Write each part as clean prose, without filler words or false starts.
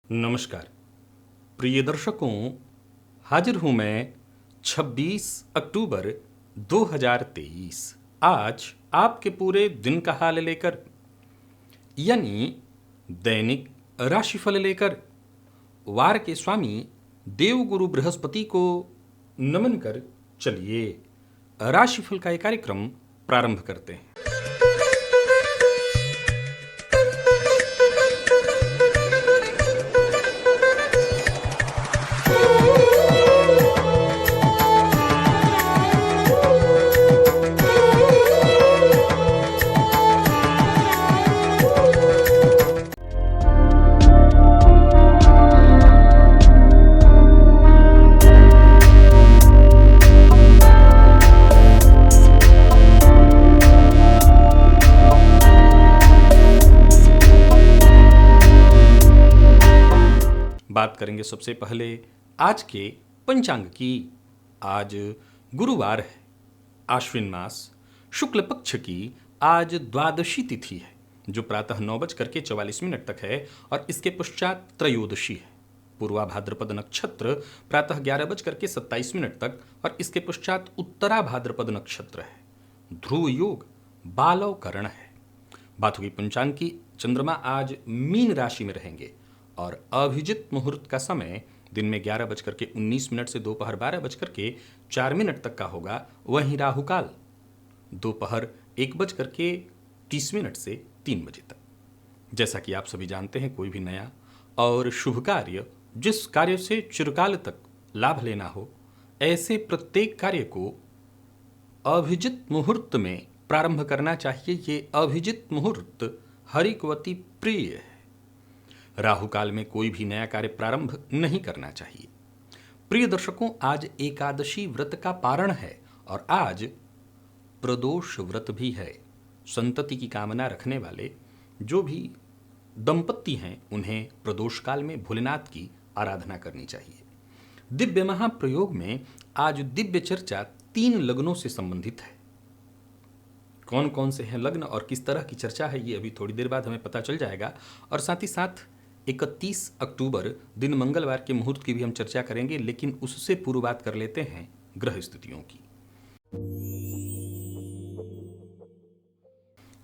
नमस्कार प्रिय दर्शकों, हाजिर हूं मैं 26 अक्टूबर 2023 आज आपके पूरे दिन का हाल लेकर, यानी दैनिक राशिफल लेकर वार के स्वामी देवगुरु बृहस्पति को नमन कर चलिए राशिफल का ये कार्यक्रम प्रारंभ करते हैं। बात करेंगे सबसे पहले आज के पंचांग की। आज गुरुवार है, आश्विन मास शुक्ल पक्ष की आज द्वादशी तिथि है जो प्रातः 9:44 तक है और इसके पश्चात त्रयोदशी है। पूर्वा भाद्रपद नक्षत्र प्रातः 11:27 तक और इसके पश्चात उत्तरा भाद्रपद नक्षत्र है। ध्रुव योग बालव करण है। बात होगी पंचांग की। चंद्रमा आज मीन राशि में रहेंगे और अभिजित मुहूर्त का समय दिन में 11:19 से दोपहर 12:04 तक का होगा। वहीं राहुकाल दोपहर 1:30 से 3 बजे तक। जैसा कि आप सभी जानते हैं, कोई भी नया और शुभ कार्य, जिस कार्य से चिरकाल तक लाभ लेना हो, ऐसे प्रत्येक कार्य को अभिजित मुहूर्त में प्रारंभ करना चाहिए। ये अभिजित मुहूर्त हरिकवती प्रिय है। राहु काल में कोई भी नया कार्य प्रारंभ नहीं करना चाहिए। प्रिय दर्शकों, आज एकादशी व्रत का पारण है और आज प्रदोष व्रत भी है। संतति की कामना रखने वाले जो भी दंपत्ति हैं, उन्हें प्रदोष काल में भोलेनाथ की आराधना करनी चाहिए। दिव्य महाप्रयोग में आज दिव्य चर्चा 3 लग्नों से संबंधित है। कौन कौन से हैं लग्न और किस तरह की चर्चा है, ये अभी थोड़ी देर बाद हमें पता चल जाएगा। और साथ ही साथ 31 अक्टूबर दिन मंगलवार के मुहूर्त की भी हम चर्चा करेंगे, लेकिन उससे पूर्व बात कर लेते हैं ग्रह स्थितियों की।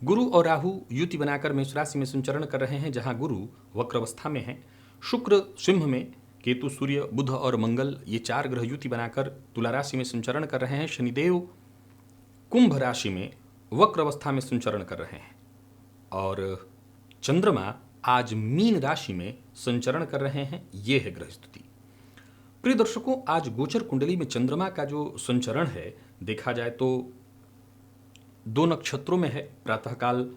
गुरु और राहु युति बनाकर मेष राशि में संचरण कर रहे हैं, जहां गुरु वक्र अवस्था में है। शुक्र सिंह में, केतु सूर्य बुध और मंगल, ये 4 ग्रह युति बनाकर तुला राशि में संचरण कर रहे हैं। शनिदेव कुंभ राशि में वक्र अवस्था में संचरण कर रहे हैं और चंद्रमा आज मीन राशि में संचरण कर रहे हैं। ये है ग्रह स्थिति। प्रिय दर्शकों, आज गोचर कुंडली में चंद्रमा का जो संचरण है, देखा जाए तो 2 नक्षत्रों में है। प्रातःकाल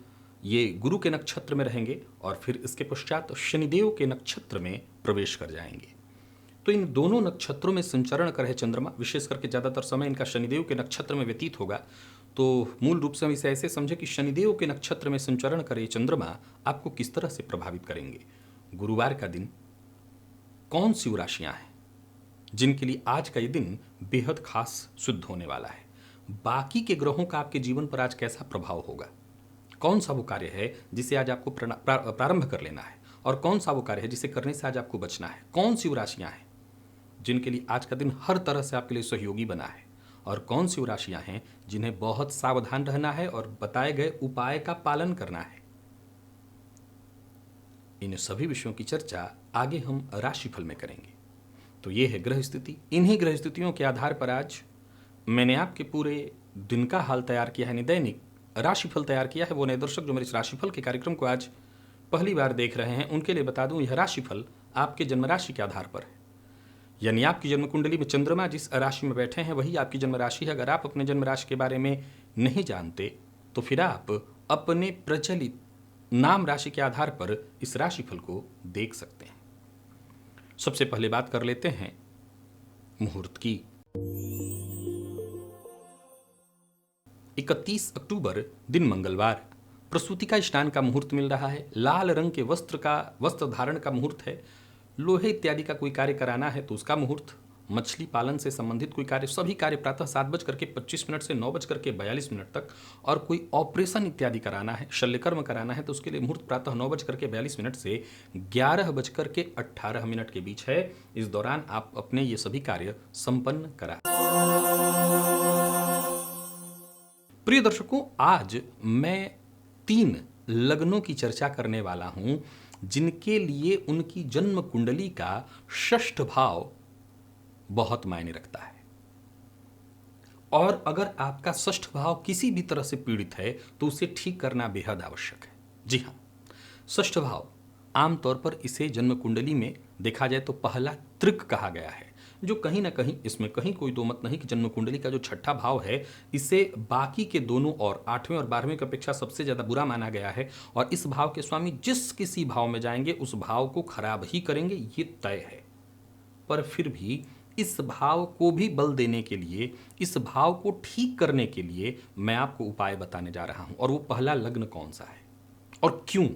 ये गुरु के नक्षत्र में रहेंगे और फिर इसके पश्चात शनिदेव के नक्षत्र में प्रवेश कर जाएंगे। तो इन दोनों नक्षत्रों में संचरण कर रहे चंद्रमा, विशेष करके ज़्यादातर समय इनका शनिदेव के नक्षत्र में व्यतीत होगा। तो मूल रूप से हम इसे ऐसे समझे कि शनिदेव के नक्षत्र में संचरण करे चंद्रमा आपको किस तरह से प्रभावित करेंगे। गुरुवार का दिन कौन सी वो राशियां हैं जिनके लिए आज का ये दिन बेहद खास सिद्ध होने वाला है। बाकी के ग्रहों का आपके जीवन पर आज कैसा प्रभाव होगा, कौन सा वो कार्य है जिसे आज आपको प्रारंभ कर लेना है और कौन सा वो कार्य है जिसे करने से आज आपको बचना है। कौन सी वो राशियां हैं जिनके लिए आज का दिन हर तरह से आपके लिए सहयोगी बना है और कौन सी वो राशियां हैं जिन्हें बहुत सावधान रहना है और बताए गए उपाय का पालन करना है। इन सभी विषयों की चर्चा आगे हम राशिफल में करेंगे। तो ये है ग्रह स्थिति। इन्हीं ग्रह स्थितियों के आधार पर आज मैंने आपके पूरे दिन का हाल तैयार किया है, दैनिक राशिफल तैयार किया है। वो नए दर्शक जो मेरे इस राशिफल के कार्यक्रम को आज पहली बार देख रहे हैं, उनके लिए बता दूं, यह राशिफल आपके जन्म राशि के आधार पर है। यानी आपकी जन्म कुंडली में चंद्रमा जिस राशि में बैठे हैं वही आपकी जन्म राशि है। अगर आप अपने जन्म राशि के बारे में नहीं जानते तो फिर आप अपने प्रचलित नाम राशि के आधार पर इस राशिफल को देख सकते हैं। सबसे पहले बात कर लेते हैं मुहूर्त की। 31 अक्टूबर दिन मंगलवार, प्रसूति का स्नान का मुहूर्त मिल रहा है। लाल रंग के वस्त्र धारण का मुहूर्त है। लोहे इत्यादि का कोई कार्य कराना है तो उसका मुहूर्त, मछली पालन से संबंधित कोई कार्य, सभी कार्य प्रातः 7:25 से 9:42 तक, और कोई ऑपरेशन इत्यादि कराना है, शल्यकर्म कराना है, तो उसके लिए मुहूर्त प्रातः 9:42 से 11:18 के बीच है। इस दौरान आप अपने ये सभी कार्य संपन्न करा। प्रिय दर्शकों, आज मैं 3 लग्नों की चर्चा करने वाला हूं जिनके लिए उनकी जन्म कुंडली का 6ठ भाव बहुत मायने रखता है। और अगर आपका 6ठ भाव किसी भी तरह से पीड़ित है तो उसे ठीक करना बेहद आवश्यक है। जी हाँ, 6ठ भाव आमतौर पर इसे जन्म कुंडली में देखा जाए तो पहला त्रिक कहा गया है, जो कहीं ना कहीं, इसमें कहीं कोई दो मत नहीं कि जन्म कुंडली का जो 6ठा भाव है इसे बाकी के दोनों और 8वें और 12वें की अपेक्षा सबसे ज़्यादा बुरा माना गया है। और इस भाव के स्वामी जिस किसी भाव में जाएंगे उस भाव को खराब ही करेंगे, ये तय है। पर फिर भी इस भाव को भी बल देने के लिए, इस भाव को ठीक करने के लिए मैं आपको उपाय बताने जा रहा हूं। और वो पहला लग्न कौन सा है और क्यों?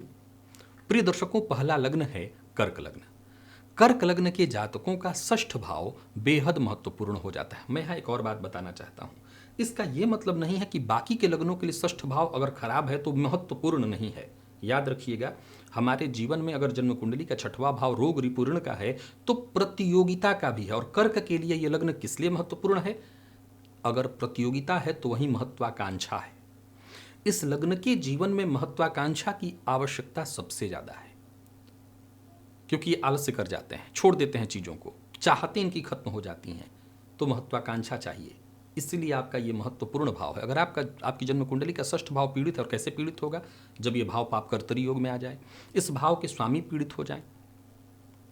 प्रिय दर्शकों, पहला लग्न है कर्क लग्न। कर्क लग्न के जातकों का 6ठ भाव बेहद महत्वपूर्ण हो जाता है। मैं यहाँ एक और बात बताना चाहता हूँ। इसका यह मतलब नहीं है कि बाकी के लग्नों के लिए 6ठ भाव अगर खराब है तो महत्वपूर्ण नहीं है। याद रखिएगा, हमारे जीवन में अगर जन्म कुंडली का 6वां भाव रोग रिपूर्ण का है तो प्रतियोगिता का भी है। और कर्क के लिए यह लग्न किस लिए महत्वपूर्ण है? अगर प्रतियोगिता है तो वहीं महत्वाकांक्षा है। इस लग्न के जीवन में महत्वाकांक्षा की आवश्यकता सबसे ज्यादा है, क्योंकि ये आलस्य कर जाते हैं, छोड़ देते हैं चीजों को, चाहते इनकी खत्म हो जाती हैं, तो महत्वाकांक्षा चाहिए। इसलिए आपका ये महत्वपूर्ण भाव है। अगर आपकी जन्म कुंडली का 6ठ भाव पीड़ित है, और कैसे पीड़ित होगा? जब ये भाव पाप कर्तरी योग में आ जाए, इस भाव के स्वामी पीड़ित हो जाए,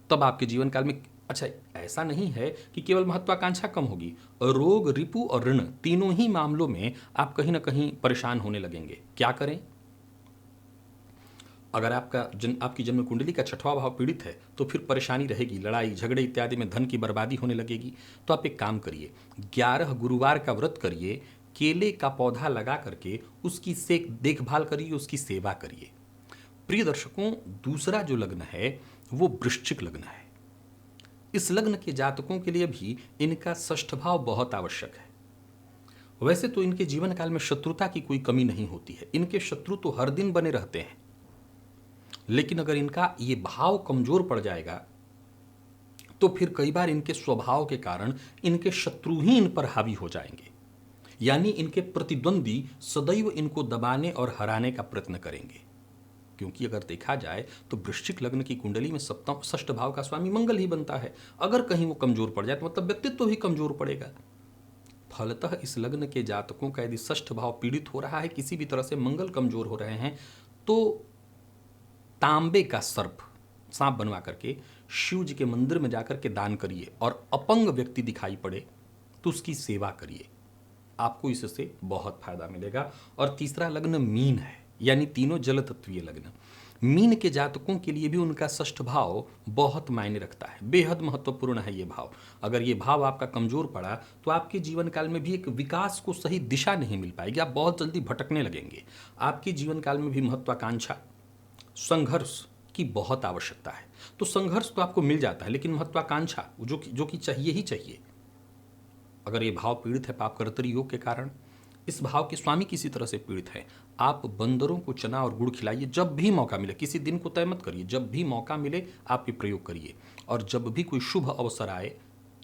तब आपके जीवन काल में, अच्छा ऐसा नहीं है कि केवल महत्वाकांक्षा कम होगी, रोग, रिपु और ऋण तीनों ही मामलों में आप कहीं ना कहीं परेशान होने लगेंगे। क्या करें? अगर आपकी जन्म कुंडली का 6वां भाव पीड़ित है तो फिर परेशानी रहेगी, लड़ाई झगड़े इत्यादि में धन की बर्बादी होने लगेगी। तो आप एक काम करिए, 11 गुरुवार का व्रत करिए, केले का पौधा लगा करके उसकी देखभाल करिए, उसकी सेवा करिए। प्रिय दर्शकों, दूसरा जो लग्न है वो वृश्चिक लग्न है। इस लग्न के जातकों के लिए भी इनका 6ठ भाव बहुत आवश्यक है। वैसे तो इनके जीवन काल में शत्रुता की कोई कमी नहीं होती है, इनके शत्रु तो हर दिन बने रहते हैं, लेकिन अगर इनका ये भाव कमजोर पड़ जाएगा तो फिर कई बार इनके स्वभाव के कारण इनके शत्रु ही इन पर हावी हो जाएंगे, यानी इनके प्रतिद्वंदी सदैव इनको दबाने और हराने का प्रयत्न करेंगे। क्योंकि अगर देखा जाए तो वृश्चिक लग्न की कुंडली में 6ठ भाव का स्वामी मंगल ही बनता है। अगर कहीं वो कमजोर पड़ जाए तो मतलब व्यक्तित्व भी कमजोर पड़ेगा। फलतः इस लग्न के जातकों का यदि 6ठ भाव पीड़ित हो रहा है, किसी भी तरह से मंगल कमजोर हो रहे हैं, तो तांबे का सर्प सांप बनवा करके शिव जी के मंदिर में जाकर के दान करिए, और अपंग व्यक्ति दिखाई पड़े तो उसकी सेवा करिए, आपको इससे बहुत फायदा मिलेगा। और तीसरा लग्न मीन है, यानी तीनों जल तत्वीय लग्न। मीन के जातकों के लिए भी उनका 6ठ भाव बहुत मायने रखता है, बेहद महत्वपूर्ण है ये भाव। अगर ये भाव आपका कमजोर पड़ा तो आपके जीवन काल में भी एक विकास को सही दिशा नहीं मिल पाएगी, आप बहुत जल्दी भटकने लगेंगे। आपके जीवन काल में भी महत्वाकांक्षा, संघर्ष की बहुत आवश्यकता है। तो संघर्ष तो आपको मिल जाता है, लेकिन महत्वाकांक्षा जो कि चाहिए ही चाहिए। अगर ये भाव पीड़ित है पाप कर्तरी योग के कारण, इस भाव के स्वामी किसी तरह से पीड़ित है, आप बंदरों को चना और गुड़ खिलाइए जब भी मौका मिले। किसी दिन को तय मत करिए, जब भी मौका मिले आप ये प्रयोग करिए। और जब भी कोई शुभ अवसर आए,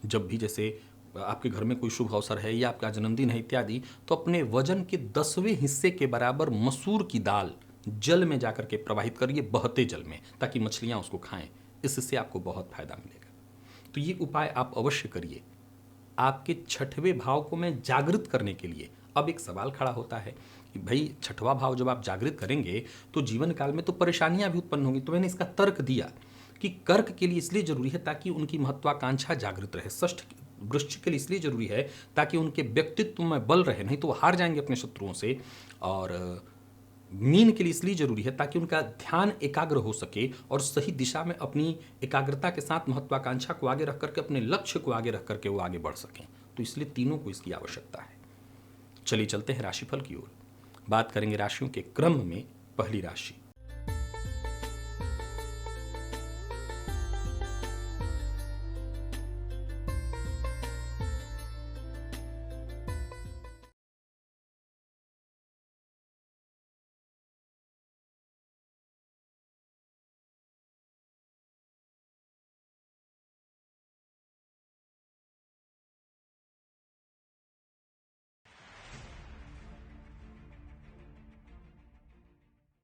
जब भी जैसे आपके घर में कोई शुभ अवसर है या आपका जन्मदिन है इत्यादि, तो अपने वजन के 10वें हिस्से के बराबर मसूर की दाल जल में जाकर के प्रवाहित करिए, बहते जल में, ताकि मछलियां उसको खाएं। इससे आपको बहुत फायदा मिलेगा। तो ये उपाय आप अवश्य करिए। आपके 6वें भाव को मैं जागृत करने के लिए, अब एक सवाल खड़ा होता है कि भाई 6वां भाव जब आप जागृत करेंगे तो जीवन काल में तो परेशानियां भी उत्पन्न होंगी। तो मैंने इसका तर्क दिया कि कर्क के लिए इसलिए जरूरी है ताकि उनकी महत्वाकांक्षा जागृत रहे, 6ठ वृश्चिक के लिए इसलिए जरूरी है ताकि उनके व्यक्तित्व में बल रहे, नहीं तो वो हार जाएंगे अपने शत्रुओं से। और मीन के लिए इसलिए जरूरी है ताकि उनका ध्यान एकाग्र हो सके और सही दिशा में अपनी एकाग्रता के साथ महत्वाकांक्षा को आगे रख करके, अपने लक्ष्य को आगे रख करके वो आगे बढ़ सकें। तो इसलिए तीनों को इसकी आवश्यकता है। चलिए चलते हैं राशिफल की ओर। बात करेंगे राशियों के क्रम में। पहली राशि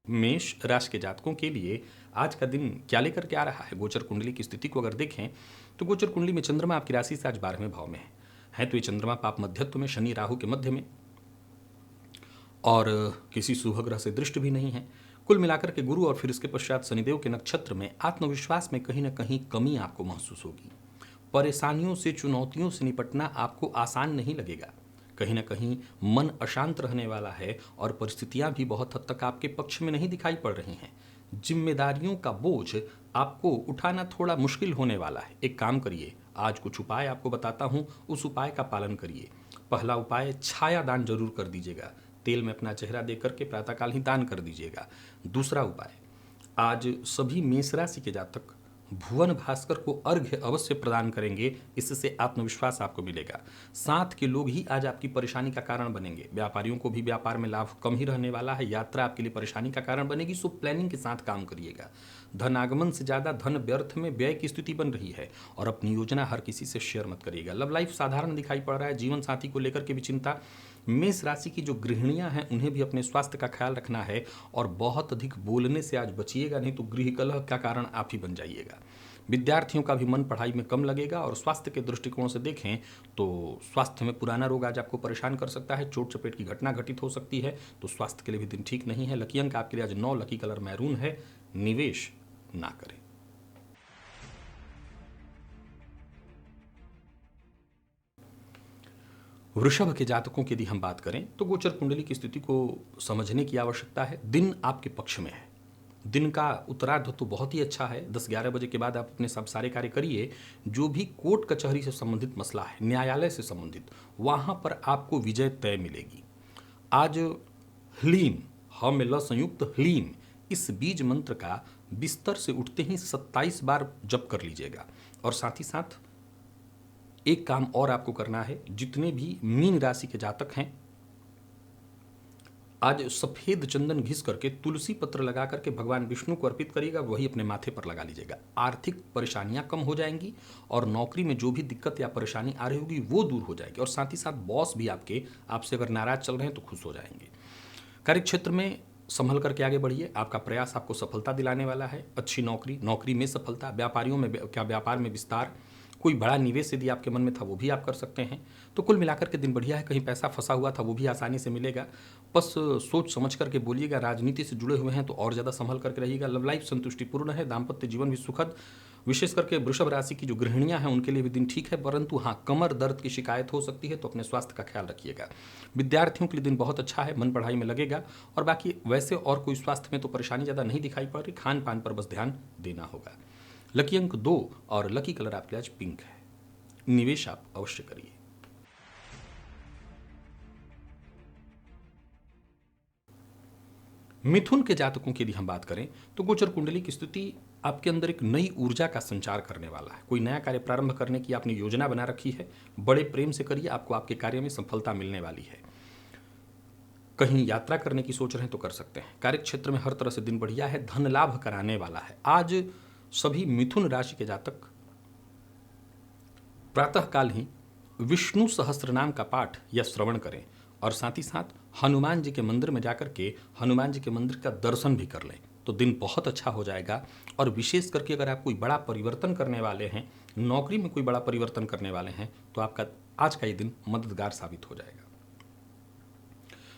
मेष राशि के जातकों के लिए आज का दिन क्या लेकर के आ रहा है? गोचर कुंडली की स्थिति को अगर देखें तो गोचर कुंडली में चंद्रमा आपकी राशि से आज 12वें भाव में है तो ये चंद्रमा पाप मध्यत्व में, शनि राहु के मध्य में, और किसी शुभ ग्रह से दृष्ट भी नहीं है। कुल मिलाकर के गुरु और फिर इसके पश्चात शनिदेव के नक्षत्र में आत्मविश्वास में कहीं ना कहीं कमी आपको महसूस होगी। परेशानियों से, चुनौतियों से निपटना आपको आसान नहीं लगेगा। कहीं ना कहीं मन अशांत रहने वाला है और परिस्थितियां भी बहुत हद तक आपके पक्ष में नहीं दिखाई पड़ रही हैं। जिम्मेदारियों का बोझ आपको उठाना थोड़ा मुश्किल होने वाला है। एक काम करिए, आज कुछ उपाय आपको बताता हूं, उस उपाय का पालन करिए। पहला उपाय, छाया दान जरूर कर दीजिएगा। तेल में अपना चेहरा देख करके प्रातःकाल ही दान कर दीजिएगा। दूसरा उपाय, आज सभी मेष राशि के जातक भुवन भास्कर को अर्घ्य अवश्य प्रदान करेंगे, इससे आत्मविश्वास आपको मिलेगा। साथ के लोग ही आज आपकी परेशानी का कारण बनेंगे। व्यापारियों को भी व्यापार में लाभ कम ही रहने वाला है। यात्रा आपके लिए परेशानी का कारण बनेगी, सो प्लानिंग के साथ काम करिएगा। धन आगमन से ज्यादा धन व्यर्थ में व्यय की स्थिति बन रही है और अपनी योजना हर किसी से शेयर मत करिएगा। लव लाइफ साधारण दिखाई पड़ रहा है। जीवन साथी को लेकर के भी चिंता। मेष राशि की जो गृहिणियां हैं उन्हें भी अपने स्वास्थ्य का ख्याल रखना है और बहुत अधिक बोलने से आज बचिएगा, नहीं तो गृह कलह का कारण आप ही बन जाइएगा। विद्यार्थियों का भी मन पढ़ाई में कम लगेगा और स्वास्थ्य के दृष्टिकोण से देखें तो स्वास्थ्य में पुराना रोग आज आपको परेशान कर सकता है। चोट चपेट की घटना घटित हो सकती है, तो स्वास्थ्य के लिए भी दिन ठीक नहीं है। लकी अंक आपके लिए आज 9, लकी कलर मैरून है। निवेश ना करें। वृषभ के जातकों की यदि हम बात करें तो गोचर कुंडली की स्थिति को समझने की आवश्यकता है। दिन आपके पक्ष में है। दिन का उत्तरार्ध तो बहुत ही अच्छा है। 10-11 बजे के बाद आप अपने सब सारे कार्य करिए। जो भी कोर्ट कचहरी से संबंधित मसला है, न्यायालय से संबंधित, वहां पर आपको विजय तय मिलेगी। आज ह्लीम, ह में ल संयुक्त ह्लीम, इस बीज मंत्र का बिस्तर से उठते ही 27 बार जप कर लीजिएगा। और साथ ही साथ एक काम और आपको करना है। जितने भी मीन राशि के जातक हैं, आज सफेद चंदन घिस करके तुलसी पत्र लगा करके भगवान विष्णु को अर्पित करिएगा, वही अपने माथे पर लगा लीजिएगा। आर्थिक परेशानियां कम हो जाएंगी और नौकरी में जो भी दिक्कत या परेशानी आ रही होगी वो दूर हो जाएगी। और साथ ही साथ बॉस भी आपसे अगर नाराज चल रहे हैं तो खुश हो जाएंगे। कार्य क्षेत्र में संभल करके आगे बढ़िए। आपका प्रयास आपको सफलता दिलाने वाला है। अच्छी नौकरी में सफलता, व्यापारियों में व्यापार में विस्तार, कोई बड़ा निवेश यदि आपके मन में था वो भी आप कर सकते हैं। तो कुल मिलाकर के दिन बढ़िया है। कहीं पैसा फंसा हुआ था वो भी आसानी से मिलेगा। बस सोच समझ करके बोलिएगा। राजनीति से जुड़े हुए हैं तो और ज़्यादा संभल करके रहिएगा। लव लाइफ संतुष्टिपूर्ण है। दाम्पत्य जीवन भी सुखद। विशेष करके वृषभ राशि की जो गृहिणियां हैं उनके लिए भी दिन ठीक है, परंतु हाँ, कमर दर्द की शिकायत हो सकती है, तो अपने स्वास्थ्य का ख्याल रखिएगा। विद्यार्थियों के लिए दिन बहुत अच्छा है। मन पढ़ाई में लगेगा और बाकी वैसे और कोई स्वास्थ्य में तो परेशानी ज़्यादा नहीं दिखाई पड़ रही। खान पान पर बस ध्यान देना होगा। लकी अंक 2 और लकी कलर आपके आज पिंक है। निवेश आप अवश्य करिए। मिथुन के जातकों की यदि हम बात करें तो गोचर कुंडली की स्थिति आपके अंदर एक नई ऊर्जा का संचार करने वाला है। कोई नया कार्य प्रारंभ करने की आपने योजना बना रखी है, बड़े प्रेम से करिए, आपको आपके कार्य में सफलता मिलने वाली है। कहीं यात्रा करने की सोच रहे हैं तो कर सकते हैं। कार्य क्षेत्र में हर तरह से दिन बढ़िया है। धन लाभ कराने वाला है। आज सभी मिथुन राशि के जातक प्रातःकाल ही विष्णु सहस्त्र नाम का पाठ या श्रवण करें और साथ ही साथ हनुमान जी के मंदिर में जाकर के हनुमान जी के मंदिर का दर्शन भी कर लें, तो दिन बहुत अच्छा हो जाएगा। और विशेष करके अगर आप कोई बड़ा परिवर्तन करने वाले हैं, नौकरी में कोई बड़ा परिवर्तन करने वाले हैं, तो आपका आज का ये दिन मददगार साबित हो जाएगा।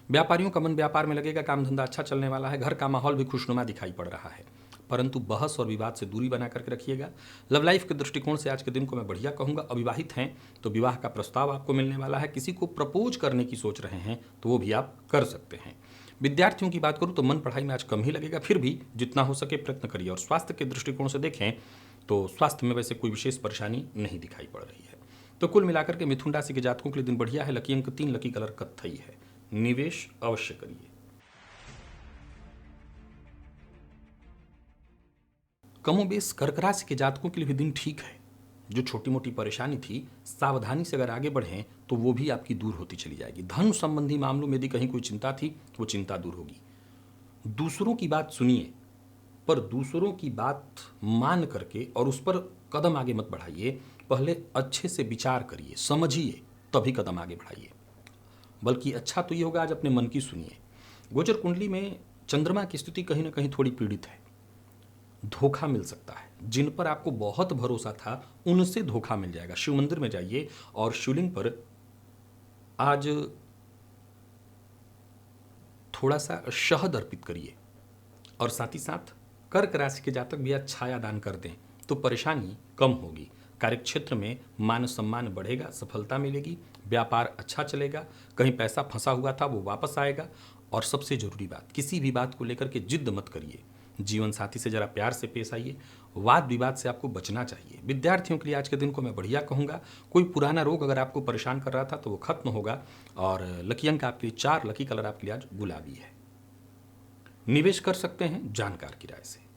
व्यापारियों का मन व्यापार में लगेगा। काम धंधा अच्छा चलने वाला है। घर का माहौल भी खुशनुमा दिखाई पड़ रहा है, परंतु बहस और विवाद से दूरी बना करके रखिएगा। लव लाइफ के दृष्टिकोण से आज के दिन को मैं बढ़िया कहूँगा। अविवाहित हैं तो विवाह का प्रस्ताव आपको मिलने वाला है। किसी को प्रपोज करने की सोच रहे हैं तो वो भी आप कर सकते हैं। विद्यार्थियों की बात करूँ तो मन पढ़ाई में आज कम ही लगेगा, फिर भी जितना हो सके प्रयत्न करिए। और स्वास्थ्य के दृष्टिकोण से देखें तो स्वास्थ्य में वैसे कोई विशेष परेशानी नहीं दिखाई पड़ रही है। तो कुल मिलाकर के मिथुन राशि के जातकों के लिए दिन बढ़िया है। लकी अंक 3, लकी कलर कत्थई है। निवेश अवश्य करिए। कमोबेश कर्क राशि के जातकों के लिए भी दिन ठीक है। जो छोटी मोटी परेशानी थी, सावधानी से अगर आगे बढ़ें तो वो भी आपकी दूर होती चली जाएगी। धन संबंधी मामलों में यदि कहीं कोई चिंता थी वो चिंता दूर होगी। दूसरों की बात सुनिए, पर दूसरों की बात मान करके और उस पर कदम आगे मत बढ़ाइए। पहले अच्छे से विचार करिए, समझिए, तभी कदम आगे बढ़ाइए। बल्कि अच्छा तो ये होगा आज अपने मन की सुनिए। गोचर कुंडली में चंद्रमा की स्थिति कहीं ना कहीं थोड़ी पीड़ित है। धोखा मिल सकता है, जिन पर आपको बहुत भरोसा था उनसे धोखा मिल जाएगा। शिव मंदिर में जाइए और शिवलिंग पर आज थोड़ा सा शहद अर्पित करिए। और साथ ही साथ कर्क राशि के जातक भी आज छाया दान कर दें तो परेशानी कम होगी। कार्यक्षेत्र में मान सम्मान बढ़ेगा, सफलता मिलेगी, व्यापार अच्छा चलेगा, कहीं पैसा फंसा हुआ था वो वापस आएगा। और सबसे जरूरी बात, किसी भी बात को लेकर के जिद्द मत करिए। जीवन साथी से जरा प्यार से पेश आइए। वाद विवाद से आपको बचना चाहिए। विद्यार्थियों के लिए आज के दिन को मैं बढ़िया कहूँगा। कोई पुराना रोग अगर आपको परेशान कर रहा था तो वो खत्म होगा। और लकी अंक आपके लिए 4, लकी कलर आपके लिए आज गुलाबी है। निवेश कर सकते हैं जानकार की राय से।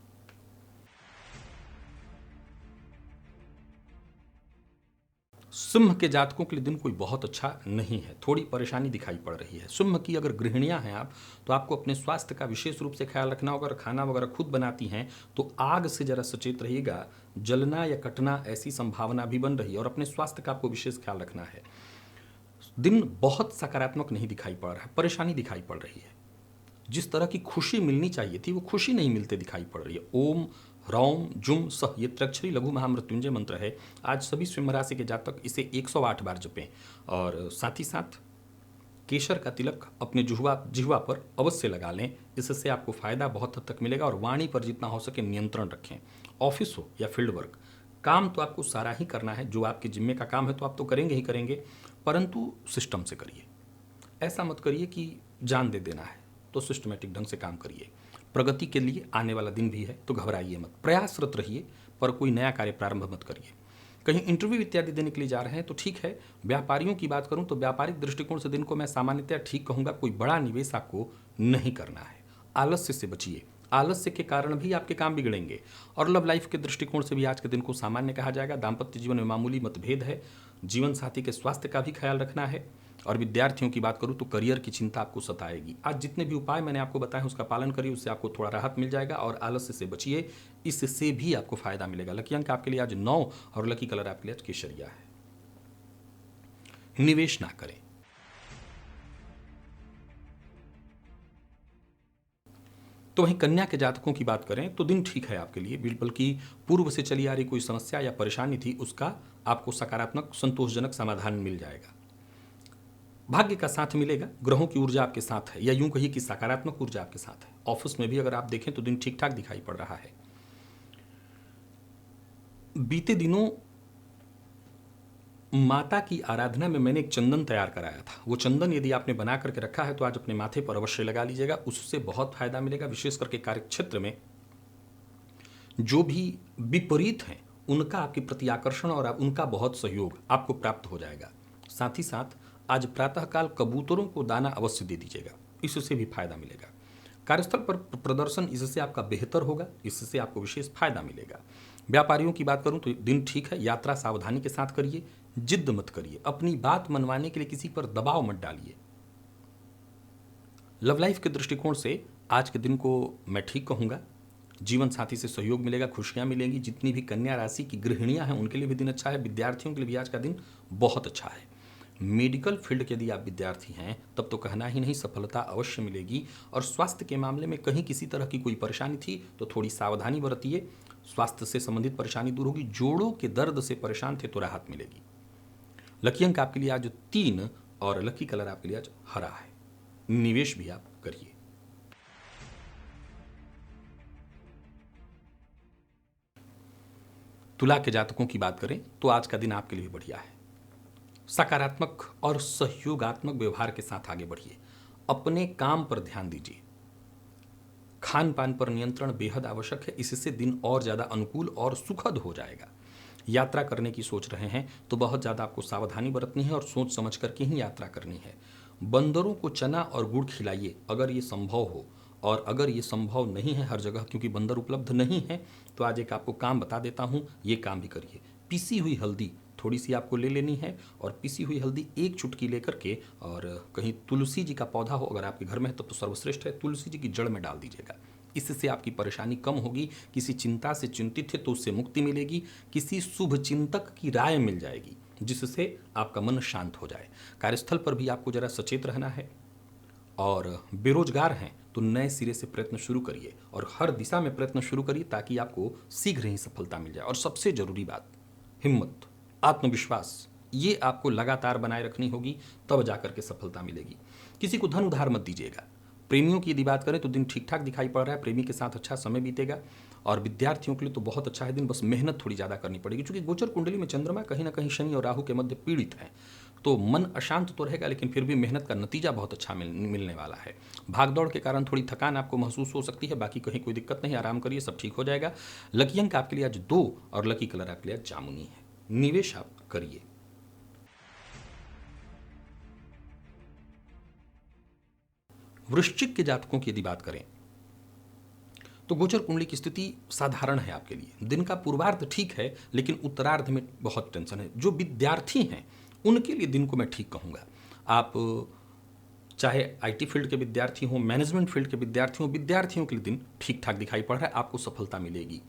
सिंह के जातकों के लिए दिन कोई बहुत अच्छा नहीं है, थोड़ी परेशानी दिखाई पड़ रही है। सिंह की अगर गृहिणियां हैं आप, तो आपको अपने स्वास्थ्य का विशेष रूप से ख्याल रखना होगा। अगर खाना वगैरह खुद बनाती हैं तो आग से जरा सचेत रहिएगा, जलना या कटना ऐसी संभावना भी बन रही है। और अपने स्वास्थ्य का आपको विशेष ख्याल रखना है। दिन बहुत सकारात्मक नहीं दिखाई पड़ रहा है, परेशानी दिखाई पड़ रही है। जिस तरह की खुशी मिलनी चाहिए थी वो खुशी नहीं मिलते दिखाई पड़ रही है। ओम ह्रौम जुम सह, ये त्र्यक्षरी लघु महामृत्युंजय मंत्र है। आज सभी सिंह राशि के जातक इसे 108 बार जपें। और साथ ही साथ केसर का तिलक अपने जिह्वा पर अवश्य लगा लें। इससे आपको फायदा बहुत हद तक मिलेगा। और वाणी पर जितना हो सके नियंत्रण रखें। ऑफिस हो या फील्ड वर्क, काम तो आपको सारा ही करना है। जो आपके जिम्मे का काम है तो आप तो करेंगे ही करेंगे, परंतु सिस्टम से करिए। ऐसा मत करिए कि जान दे देना है, तो सिस्टमेटिक ढंग से काम करिए। प्रगति के लिए आने वाला दिन भी है, तो घबराइए मत, प्रयासरत रहिए, पर कोई नया कार्य प्रारंभ मत करिए। कहीं इंटरव्यू इत्यादि देने के लिए जा रहे हैं तो ठीक है। व्यापारियों की बात करूं तो व्यापारिक दृष्टिकोण से दिन को मैं सामान्यतः ठीक कहूंगा। कोई बड़ा निवेश आपको नहीं करना है। आलस्य से बचिए, आलस्य के कारण भी आपके काम बिगड़ेंगे। और लव लाइफ के दृष्टिकोण से भी आज के दिन को सामान्य कहा जाएगा। दाम्पत्य जीवन में मामूली मतभेद है। जीवन साथी के स्वास्थ्य का भी ख्याल रखना है। और विद्यार्थियों की बात करूं तो करियर की चिंता आपको सताएगी। आज जितने भी उपाय मैंने आपको बताए उसका पालन करिए, उससे आपको थोड़ा राहत मिल जाएगा। और आलस्य से बचिए, इससे भी आपको फायदा मिलेगा। लकी अंक आपके लिए आज 9 और लकी कलर आपके लिए आज केसरिया है। निवेश ना करें। तो वहीं कन्या के जातकों की बात करें तो दिन ठीक है आपके लिए। बल्कि पूर्व से चली आ रही कोई समस्या या परेशानी थी, उसका आपको सकारात्मक संतोषजनक समाधान मिल जाएगा। भाग्य का साथ मिलेगा, ग्रहों की ऊर्जा आपके साथ है, या यूं कहिए कि सकारात्मक ऊर्जा आपके साथ है। ऑफिस में भी अगर आप देखें तो दिन ठीक ठाक दिखाई पड़ रहा है। बीते दिनों माता की आराधना में मैंने एक चंदन तैयार कराया था। वो चंदन यदि आपने बना करके रखा है तो आज अपने माथे पर अवश्य लगा लीजिएगा, उससे बहुत फायदा मिलेगा। विशेष करके कार्यक्षेत्र में जो भी विपरीत हैं उनका आपके प्रति आकर्षण और उनका बहुत सहयोग आपको प्राप्त हो जाएगा। साथ ही साथ आज प्रातःकाल कबूतरों को दाना अवश्य दे दीजिएगा, इससे भी फायदा मिलेगा। कार्यस्थल पर प्रदर्शन इससे आपका बेहतर होगा, इससे आपको विशेष फायदा मिलेगा। व्यापारियों की बात करूं तो दिन ठीक है। यात्रा सावधानी के साथ करिए, जिद्द मत करिए, अपनी बात मनवाने के लिए किसी पर दबाव मत डालिए। लव लाइफ के दृष्टिकोण से आज के दिन को मैं ठीक कहूंगा। जीवन साथी से सहयोग मिलेगा, खुशियां मिलेंगी। जितनी भी कन्या राशि की गृहिणियां हैं उनके लिए भी दिन अच्छा है। विद्यार्थियों के लिए भी आज का दिन बहुत अच्छा है। मेडिकल फील्ड के यदि आप विद्यार्थी हैं तब तो कहना ही नहीं, सफलता अवश्य मिलेगी। और स्वास्थ्य के मामले में कहीं किसी तरह की कोई परेशानी थी तो थोड़ी सावधानी बरतिए, स्वास्थ्य से संबंधित परेशानी दूर होगी। जोड़ों के दर्द से परेशान थे तो राहत मिलेगी। लकी अंक आपके लिए आज 3 और लकी कलर आपके लिए आज हरा है। निवेश भी आप करिए। तुला के जातकों की बात करें तो आज का दिन आपके लिए बढ़िया है। सकारात्मक और सहयोगात्मक व्यवहार के साथ आगे बढ़िए। अपने काम पर ध्यान दीजिए। खान पान पर नियंत्रण बेहद आवश्यक है, इससे दिन और ज़्यादा अनुकूल और सुखद हो जाएगा। यात्रा करने की सोच रहे हैं तो बहुत ज़्यादा आपको सावधानी बरतनी है और सोच समझ करके ही यात्रा करनी है। बंदरों को चना और गुड़ खिलाइए अगर ये संभव हो। और अगर ये संभव नहीं है हर जगह क्योंकि बंदर उपलब्ध नहीं है, तो आज एक आपको काम बता देता हूँ, ये काम भी करिए। पिसी हुई हल्दी थोड़ी सी आपको ले लेनी है और पिसी हुई हल्दी 1 चुटकी लेकर के, और कहीं तुलसी जी का पौधा हो अगर आपके घर में है तो सर्वश्रेष्ठ है, तुलसी जी की जड़ में डाल दीजिएगा। इससे आपकी परेशानी कम होगी। किसी चिंता से चिंतित है तो उससे मुक्ति मिलेगी। किसी शुभ चिंतक की राय मिल जाएगी जिससे आपका मन शांत हो जाए। कार्यस्थल पर भी आपको जरा सचेत रहना है। और बेरोजगार हैं तो नए सिरे से प्रयत्न शुरू करिए और हर दिशा में प्रयत्न शुरू करिए ताकि आपको शीघ्र ही सफलता मिल जाए। और सबसे जरूरी बात, हिम्मत, आत्मविश्वास, ये आपको लगातार बनाए रखनी होगी, तब जाकर के सफलता मिलेगी। किसी को धन उधार मत दीजिएगा। प्रेमियों की यदि बात करें तो दिन ठीक ठाक दिखाई पड़ रहा है, प्रेमी के साथ अच्छा समय बीतेगा। और विद्यार्थियों के लिए तो बहुत अच्छा है दिन, बस मेहनत थोड़ी ज़्यादा करनी पड़ेगी, क्योंकि गोचर कुंडली में चंद्रमा कहीं ना कहीं शनि और राहु के मध्य पीड़ित हैं। तो मन अशांत तो रहेगा, लेकिन फिर भी मेहनत का नतीजा बहुत अच्छा मिलने वाला है। भागदौड़ के कारण थोड़ी थकान आपको महसूस हो सकती है, बाकी कहीं कोई दिक्कत नहीं, आराम करिए, सब ठीक हो जाएगा। लकी अंक आपके लिए आज 2 और लकी कलर आपके लिए आज जामुनी है। निवेश आप करिए। वृश्चिक के जातकों की यदि बात करें तो गोचर कुंडली की स्थिति साधारण है आपके लिए। दिन का पूर्वार्ध ठीक है, लेकिन उत्तरार्ध में बहुत टेंशन है। जो विद्यार्थी हैं उनके लिए दिन को मैं ठीक कहूँगा। आप चाहे आईटी फील्ड के विद्यार्थी हों, मैनेजमेंट फील्ड के विद्यार्थी हों, विद्यार्थियों के लिए दिन ठीक ठाक दिखाई पड़ रहा है, आपको सफलता मिलेगी।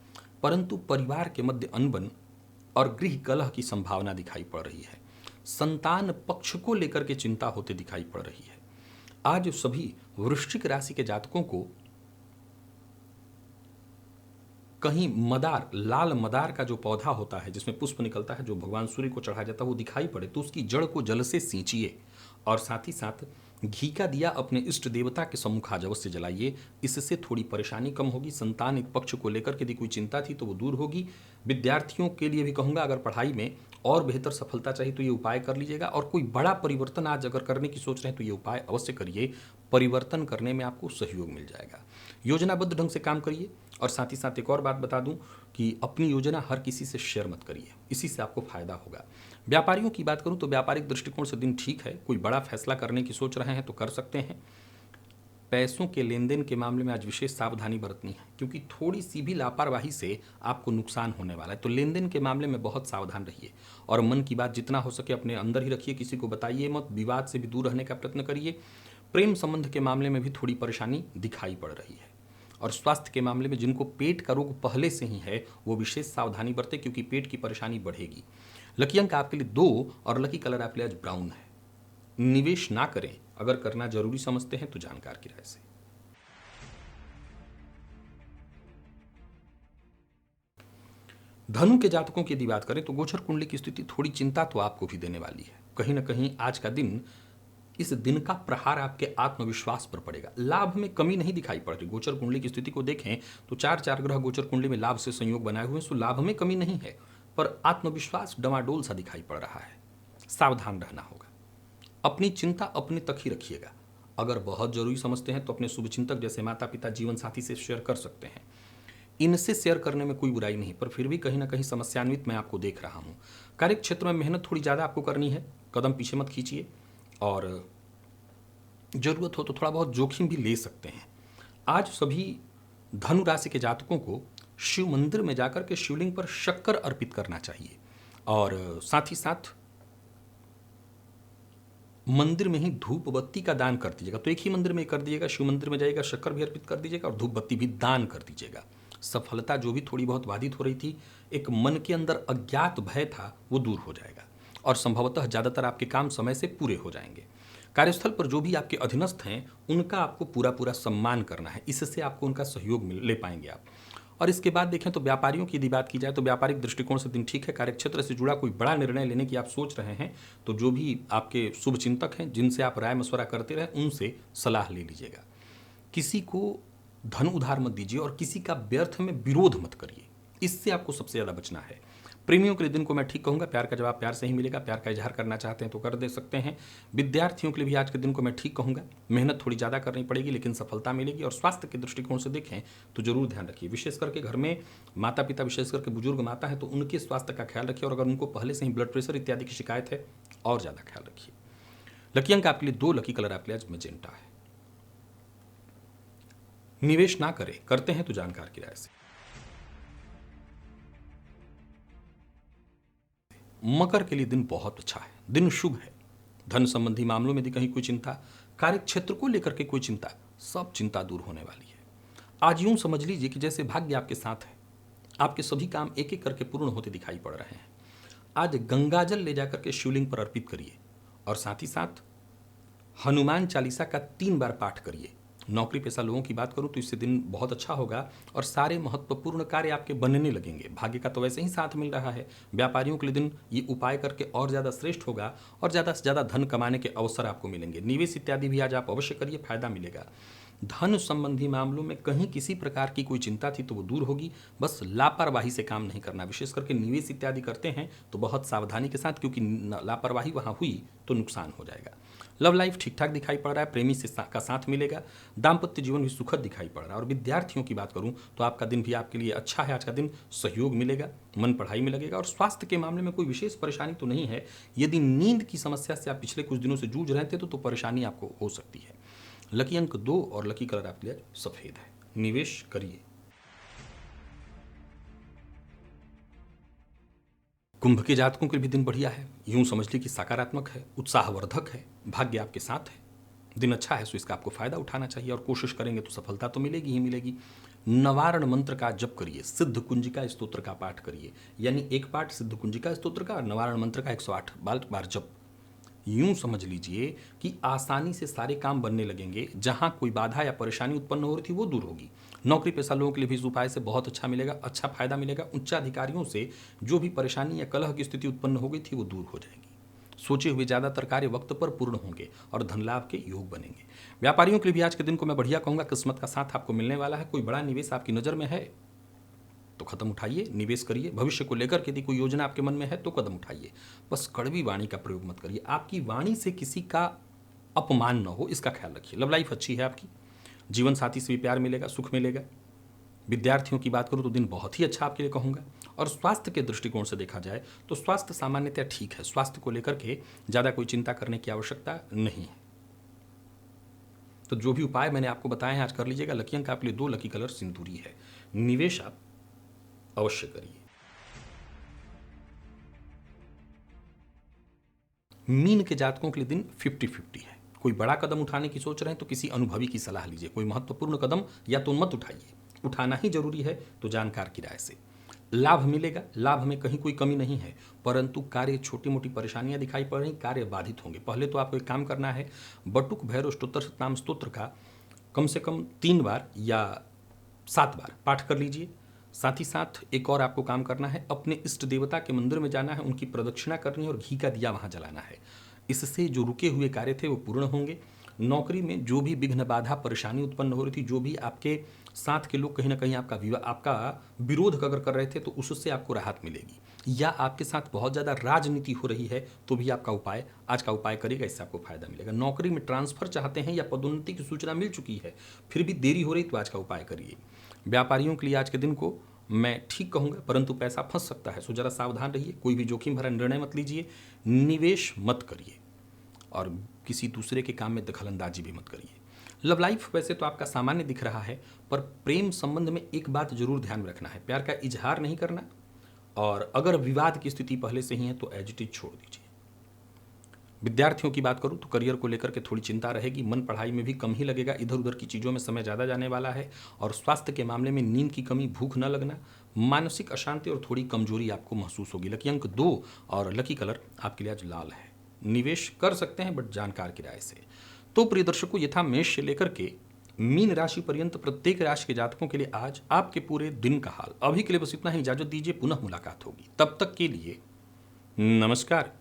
परंतु परिवार के मध्य अनबन और गृह कलह की संभावना दिखाई पड़ रही है। संतान पक्ष को लेकर के चिंता होते दिखाई पड़ रही है। आज सभी वृश्चिक राशि के जातकों को कहीं मदार, लाल मदार का जो पौधा होता है जिसमें पुष्प निकलता है, जो भगवान सूर्य को चढ़ाया जाता है, वो दिखाई पड़े तो उसकी जड़ को जल से सींचिए और साथ ही साथ घी का दिया अपने इष्ट देवता के सम्मुख आज अवश्य जलाइए। इससे थोड़ी परेशानी कम होगी। संतान एक पक्ष को लेकर के यदि कोई चिंता थी तो वो दूर होगी। विद्यार्थियों के लिए भी कहूँगा, अगर पढ़ाई में और बेहतर सफलता चाहिए तो ये उपाय कर लीजिएगा। और कोई बड़ा परिवर्तन आज अगर करने की सोच रहे हैं तो ये उपाय अवश्य करिए, परिवर्तन करने में आपको सहयोग मिल जाएगा। योजनाबद्ध ढंग से काम करिए। और साथ ही साथ एक और बात बता दूं कि अपनी योजना हर किसी से शेयर मत करिए, इसी से आपको फायदा होगा। व्यापारियों की बात करूं तो व्यापारिक दृष्टिकोण से दिन ठीक है। कोई बड़ा फैसला करने की सोच रहे हैं तो कर सकते हैं। पैसों के लेन देन के मामले में आज विशेष सावधानी बरतनी है, क्योंकि थोड़ी सी भी लापरवाही से आपको नुकसान होने वाला है। तो लेन देन के मामले में बहुत सावधान रहिए और मन की बात जितना हो सके अपने अंदर ही रखिए, किसी को बताइए मत। विवाद से भी दूर रहने का प्रयत्न करिए। प्रेम संबंध के मामले में भी थोड़ी परेशानी दिखाई पड़ रही है। और स्वास्थ्य के मामले में जिनको पेट का रोग पहले से ही है वो विशेष सावधानी बरते, क्योंकि पेट की परेशानी बढ़ेगी। लकी अंक आपके लिए 2 और लकी कलर आपके लिए आज ब्राउन है। निवेश ना करें, अगर करना जरूरी समझते हैं तो जानकार की राय से। धनु के जातकों की यदि बात करें तो गोचर कुंडली की स्थिति थोड़ी चिंता तो आपको भी देने वाली है। कहीं ना कहीं आज का दिन, इस दिन का प्रहार आपके आत्मविश्वास पर पड़ेगा। लाभ में कमी नहीं दिखाई पड़ रही। गोचर कुंडली की स्थिति को देखें तो 4 ग्रह गोचर कुंडली में लाभ से संयोग बनाए हुए हैं, सो लाभ में कमी नहीं है, पर आत्मविश्वास डमाडोल सा दिखाई पड़ रहा है। सावधान रहना होगा। अपनी चिंता अपने तक ही रखिएगा। अगर बहुत जरूरी समझते हैं तो अपने शुभचिंतक जैसे माता पिता, जीवन साथी से शेयर कर सकते हैं। इनसे शेयर करने में कोई बुराई नहीं, पर फिर भी कहीं ना कहीं समस्यान्वित मैं आपको देख रहा हूँ। कार्य क्षेत्र में मेहनत थोड़ी ज़्यादा आपको करनी है, कदम पीछे मत खींचिए। और जरूरत हो तो थोड़ा बहुत जोखिम भी ले सकते हैं। आज सभी धनु राशि के जातकों को शिव मंदिर में जाकर के शिवलिंग पर शक्कर अर्पित करना चाहिए। और साथ ही साथ मंदिर में ही धूप बत्ती का दान कर दीजिएगा। तो एक ही मंदिर में कर दीजिएगा, शिव मंदिर में जाइएगा, शक्कर भी अर्पित कर दीजिएगा और धूप बत्ती भी दान कर दीजिएगा। सफलता जो भी थोड़ी बहुत बाधित हो रही थी, एक मन के अंदर अज्ञात भय था, वो दूर हो जाएगा और संभवतः ज़्यादातर आपके काम समय से पूरे हो जाएंगे। कार्यस्थल पर जो भी आपके अधीनस्थ हैं उनका आपको पूरा पूरा सम्मान करना है, इससे आपको उनका सहयोग ले पाएंगे आप। और इसके बाद देखें तो व्यापारियों की यदि बात की जाए तो व्यापारिक दृष्टिकोण से दिन ठीक है। कार्यक्षेत्र से जुड़ा कोई बड़ा निर्णय लेने की आप सोच रहे हैं तो जो भी आपके शुभचिंतक हैं जिनसे आप राय मशवरा करते रहे उनसे सलाह ले लीजिएगा। किसी को धन उधार मत दीजिए और किसी का व्यर्थ में विरोध मत करिए, इससे आपको सबसे ज़्यादा बचना है। प्रेमियों के लिए दिन को मैं ठीक कहूँगा। प्यार का जवाब प्यार से ही मिलेगा। प्यार का इजहार करना चाहते हैं तो कर दे सकते हैं। विद्यार्थियों के लिए भी आज के दिन को मैं ठीक कहूँगा। मेहनत थोड़ी ज़्यादा करनी पड़ेगी लेकिन सफलता मिलेगी। और स्वास्थ्य के दृष्टिकोण से देखें तो जरूर ध्यान रखिए, विशेष करके घर में माता पिता, विशेष करके बुजुर्ग माता है तो उनके स्वास्थ्य का ख्याल रखिए। और अगर उनको पहले से ही ब्लड प्रेशर इत्यादि की शिकायत है और ज़्यादा ख्याल रखिए। लकी अंक आपके लिए 2, लकी कलर आपके लिए आज मैजेंटा है। निवेश ना करें, करते हैं तो जानकार की राय से। मकर के लिए दिन बहुत अच्छा है, दिन शुभ है। धन संबंधी मामलों में यदि कहीं कोई चिंता, कार्य क्षेत्र को लेकर के कोई चिंता, सब चिंता दूर होने वाली है। आज यूं समझ लीजिए कि जैसे भाग्य आपके साथ है, आपके सभी काम एक एक करके पूर्ण होते दिखाई पड़ रहे हैं। आज गंगाजल ले जाकर के शिवलिंग पर अर्पित करिए और साथ ही साथ हनुमान चालीसा का 3 बार पाठ करिए नौकरी पेशा लोगों की बात करूं तो इससे दिन बहुत अच्छा होगा और सारे महत्वपूर्ण कार्य आपके बनने लगेंगे। भाग्य का तो वैसे ही साथ मिल रहा है। व्यापारियों के लिए दिन ये उपाय करके और ज़्यादा श्रेष्ठ होगा और ज़्यादा से ज़्यादा धन कमाने के अवसर आपको मिलेंगे। निवेश इत्यादि भी आज आप अवश्य करिए, फायदा मिलेगा। धन संबंधी मामलों में कहीं किसी प्रकार की कोई चिंता थी तो वो दूर होगी। बस लापरवाही से काम नहीं करना, विशेष करके निवेश इत्यादि करते हैं तो बहुत सावधानी के साथ, क्योंकि लापरवाही वहाँ हुई तो नुकसान हो जाएगा। लव लाइफ ठीक ठाक दिखाई पड़ रहा है, प्रेमी से का साथ मिलेगा, दाम्पत्य जीवन भी सुखद दिखाई पड़ रहा है। और विद्यार्थियों की बात करूं तो आपका दिन भी आपके लिए अच्छा है। आज का दिन सहयोग मिलेगा, मन पढ़ाई में लगेगा। और स्वास्थ्य के मामले में कोई विशेष परेशानी तो नहीं है। यदि नींद की समस्या से आप पिछले कुछ दिनों से जूझ रहे थे तो परेशानी आपको हो सकती है। लकी अंक 2 और लकी कलर आपके लिए सफेद है। निवेश करिए। कुंभ के जातकों के लिए भी दिन बढ़िया है। यूं समझ ली कि सकारात्मक है, उत्साहवर्धक है, भाग्य आपके साथ है। दिन अच्छा है, सो इसका आपको फायदा उठाना चाहिए और कोशिश करेंगे तो सफलता तो मिलेगी ही मिलेगी। नवारण मंत्र का जप करिए, सिद्ध कुंजिका स्तोत्र का पाठ करिए, यानी एक पाठ सिद्ध कुंजिका स्तोत्र का और नवारण मंत्र का 108 बार जप। यूं समझ लीजिए कि आसानी से सारे काम बनने लगेंगे। जहां कोई बाधा या परेशानी उत्पन्न हो रही थी वो दूर होगी। नौकरी पेशा लोगों के लिए भी इस उपाय से बहुत अच्छा मिलेगा, अच्छा फायदा मिलेगा। उच्चाधिकारियों से जो भी परेशानी या कलह की स्थिति उत्पन्न हो गई थी वो दूर हो जाएगी। सोचे हुए ज़्यादातर कार्य वक्त पर पूर्ण होंगे और धन लाभ के योग बनेंगे। व्यापारियों के लिए भी आज के दिन को मैं बढ़िया कहूँगा। किस्मत का साथ आपको मिलने वाला है। कोई बड़ा निवेश आपकी नज़र में है तो कदम उठाइए, निवेश करिए। भविष्य को लेकर के यदि कोई योजना आपके मन में है तो कदम उठाइए। बस कड़वी वाणी का प्रयोग मत करिए। आपकी वाणी से किसी का अपमान न हो, इसका ख्याल रखिए। लव लाइफ अच्छी है आपकी, जीवन साथी से भी प्यार मिलेगा, सुख मिलेगा। विद्यार्थियों की बात करूं तो दिन बहुत ही अच्छा आपके लिए कहूँगा। और स्वास्थ्य के दृष्टिकोण से देखा जाए तो स्वास्थ्य सामान्यतः ठीक है। स्वास्थ्य को लेकर के ज़्यादा कोई चिंता करने की आवश्यकता नहीं है। तो जो भी उपाय मैंने आपको बताए हैं आज कर लीजिएगा। लकी अंक आपके लिए 2, लकी कलर सिंदूरी है। निवेश आप अवश्य करिए। मीन के जातकों के लिए दिन 50-50 है। कोई बड़ा कदम उठाने की सोच रहे हैं तो किसी अनुभवी की सलाह लीजिए। कोई महत्वपूर्ण कदम या तो मत उठाइए, उठाना ही जरूरी है तो जानकार की राय से। लाभ मिलेगा, लाभ में कहीं कोई कमी नहीं है, परंतु कार्य छोटी मोटी परेशानियां दिखाई पड़ रही, कार्य बाधित होंगे। पहले तो आपको एक काम करना है, बटुक भैरव स्तोत्र सतनाम स्तोत्र का कम से कम 3 बार या 7 बार पाठ कर लीजिए। साथ ही साथ एक और आपको काम करना है, अपने इष्ट देवता के मंदिर में जाना है, उनकी प्रदक्षिणा करनी है और घी का दिया वहां जलाना है। इससे जो रुके हुए कार्य थे वो पूर्ण होंगे। नौकरी में जो भी विघ्न बाधा परेशानी उत्पन्न हो रही थी, जो भी आपके साथ के लोग कहीं ना कहीं आपका विरोध अगर कर रहे थे तो उससे आपको राहत मिलेगी। या आपके साथ बहुत ज़्यादा राजनीति हो रही है तो भी आपका उपाय आज का उपाय करिएगा, इससे आपको फायदा मिलेगा। नौकरी में ट्रांसफर चाहते हैं या पदोन्नति की सूचना मिल चुकी है फिर भी देरी हो रही तो आज का उपाय करिए। व्यापारियों के लिए आज के दिन को मैं ठीक कहूँगा, परंतु पैसा फंस सकता है, सो जरा सावधान रहिए। कोई भी जोखिम भरा निर्णय मत लीजिए, निवेश मत करिए और किसी दूसरे के काम में दखलंदाजी भी मत करिए। लव लाइफ वैसे तो आपका सामान्य दिख रहा है, पर प्रेम संबंध में एक बात जरूर ध्यान में रखना है, प्यार का इजहार नहीं करना। और अगर विवाद की स्थिति पहले से ही है तो एज इट इज छोड़ दीजिए। विद्यार्थियों की बात करूं तो करियर को लेकर के थोड़ी चिंता रहेगी, मन पढ़ाई में भी कम ही लगेगा, इधर उधर की चीज़ों में समय ज़्यादा जाने वाला है। और स्वास्थ्य के मामले में नींद की कमी, भूख न लगना, मानसिक अशांति और थोड़ी कमजोरी आपको महसूस होगी। लकी अंक 2 और लकी कलर आपके लिए आज लाल है। निवेश कर सकते हैं बट जानकार की राय से। तो प्रिय दर्शकों, ये था मेष से लेकर के मीन राशि पर्यंत प्रत्येक राशि के जातकों के लिए आज आपके पूरे दिन का हाल। अभी के लिए बस इतना ही, इजाजत दीजिए, पुनः मुलाकात होगी। तब तक के लिए नमस्कार।